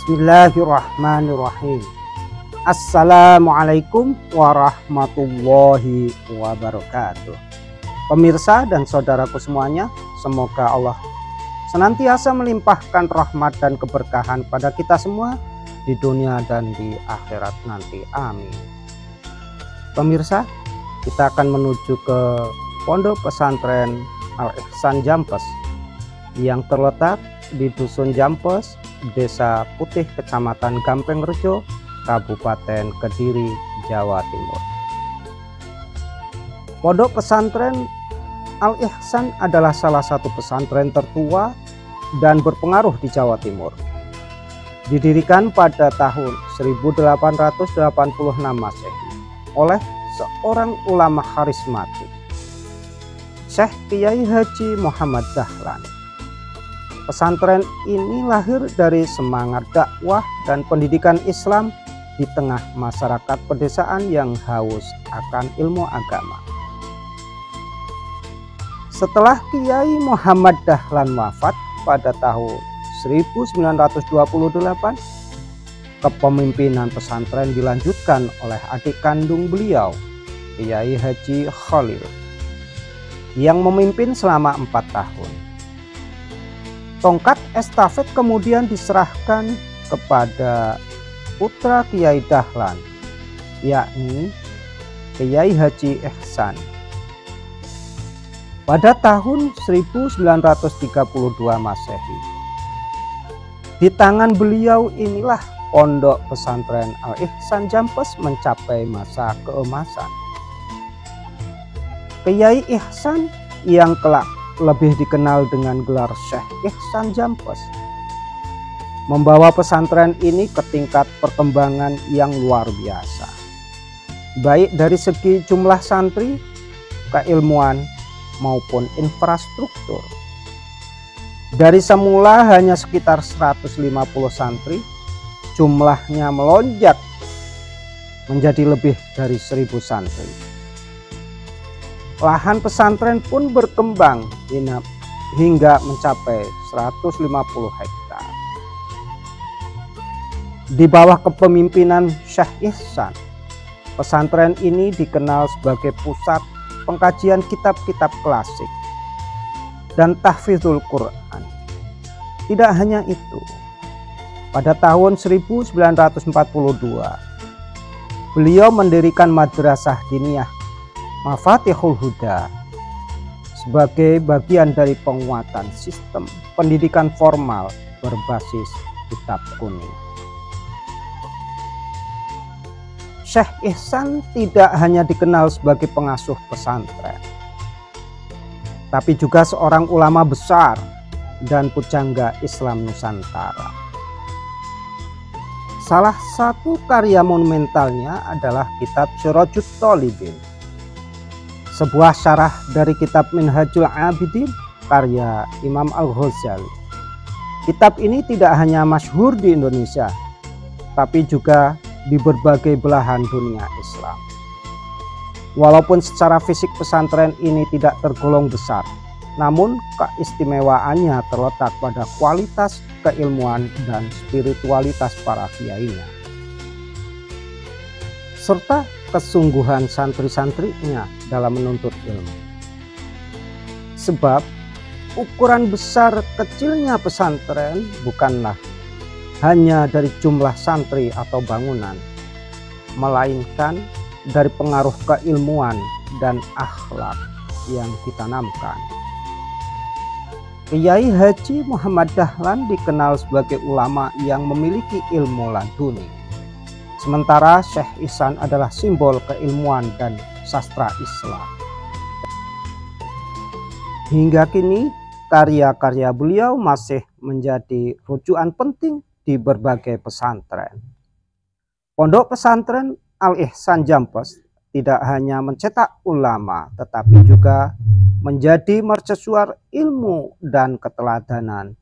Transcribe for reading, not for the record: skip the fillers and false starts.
Bismillahirrahmanirrahim. Assalamualaikum warahmatullahi wabarakatuh. Pemirsa dan saudaraku semuanya, semoga Allah senantiasa melimpahkan rahmat dan keberkahan pada kita semua di dunia dan di akhirat nanti. Amin. Pemirsa, kita akan menuju ke Pondok Pesantren Al-Ihsan Jampes yang terletak di Dusun Jampes, Desa Putih, Kecamatan Gampengrejo, Kabupaten Kediri, Jawa Timur. Pondok Pesantren Al-Ihsan adalah salah satu pesantren tertua dan berpengaruh di Jawa Timur. Didirikan pada tahun 1886 Masehi oleh seorang ulama karismatik, Syekh Kiai Haji Muhammad Dahlan. Pesantren ini lahir dari semangat dakwah dan pendidikan Islam di tengah masyarakat pedesaan yang haus akan ilmu agama. Setelah Kiai Muhammad Dahlan wafat pada tahun 1928, kepemimpinan pesantren dilanjutkan oleh adik kandung beliau, Kiai Haji Khalil, yang memimpin selama 4 tahun. Tongkat estafet kemudian diserahkan kepada putra Kiai Dahlan, yakni Kiai Haji Ihsan. Pada tahun 1932 Masehi, di tangan beliau inilah Pondok Pesantren Al-Ihsan Jampes mencapai masa keemasan. Kiai Ihsan yang kelak lebih dikenal dengan gelar Syekh Ihsan Jampes membawa pesantren ini ke tingkat perkembangan yang luar biasa, baik dari segi jumlah santri, keilmuan maupun infrastruktur. Dari semula hanya sekitar 150 santri, jumlahnya melonjak menjadi lebih dari 1000 santri. Lahan pesantren pun berkembang hingga mencapai 150 hektar. Di bawah kepemimpinan Syekh Ihsan, pesantren ini dikenal sebagai pusat pengkajian kitab-kitab klasik dan tahfidzul Quran. Tidak hanya itu, pada tahun 1942 beliau mendirikan madrasah diniyah Mafatihul Huda sebagai bagian dari penguatan sistem pendidikan formal berbasis kitab kuning. Syekh Ihsan tidak hanya dikenal sebagai pengasuh pesantren, tapi juga seorang ulama besar dan pujangga Islam Nusantara. Salah satu karya monumentalnya adalah kitab Sirajut Thalibin, sebuah syarah dari kitab Minhajul Abidin karya Imam Al-Ghazali. Kitab ini tidak hanya masyhur di Indonesia, tapi juga di berbagai belahan dunia Islam. Walaupun secara fisik pesantren ini tidak tergolong besar, namun keistimewaannya terletak pada kualitas keilmuan dan spiritualitas para kiainya, serta kesungguhan santri-santrinya dalam menuntut ilmu. Sebab ukuran besar kecilnya pesantren bukanlah hanya dari jumlah santri atau bangunan, melainkan dari pengaruh keilmuan dan akhlak yang ditanamkan. Kiai Haji Muhammad Dahlan dikenal sebagai ulama yang memiliki ilmu laduni, sementara Syekh Ihsan adalah simbol keilmuan dan sastra Islam. Hingga kini, karya-karya beliau masih menjadi rujukan penting di berbagai pesantren. Pondok Pesantren Al-Ihsan Jampes tidak hanya mencetak ulama, tetapi juga menjadi mercusuar ilmu dan keteladanan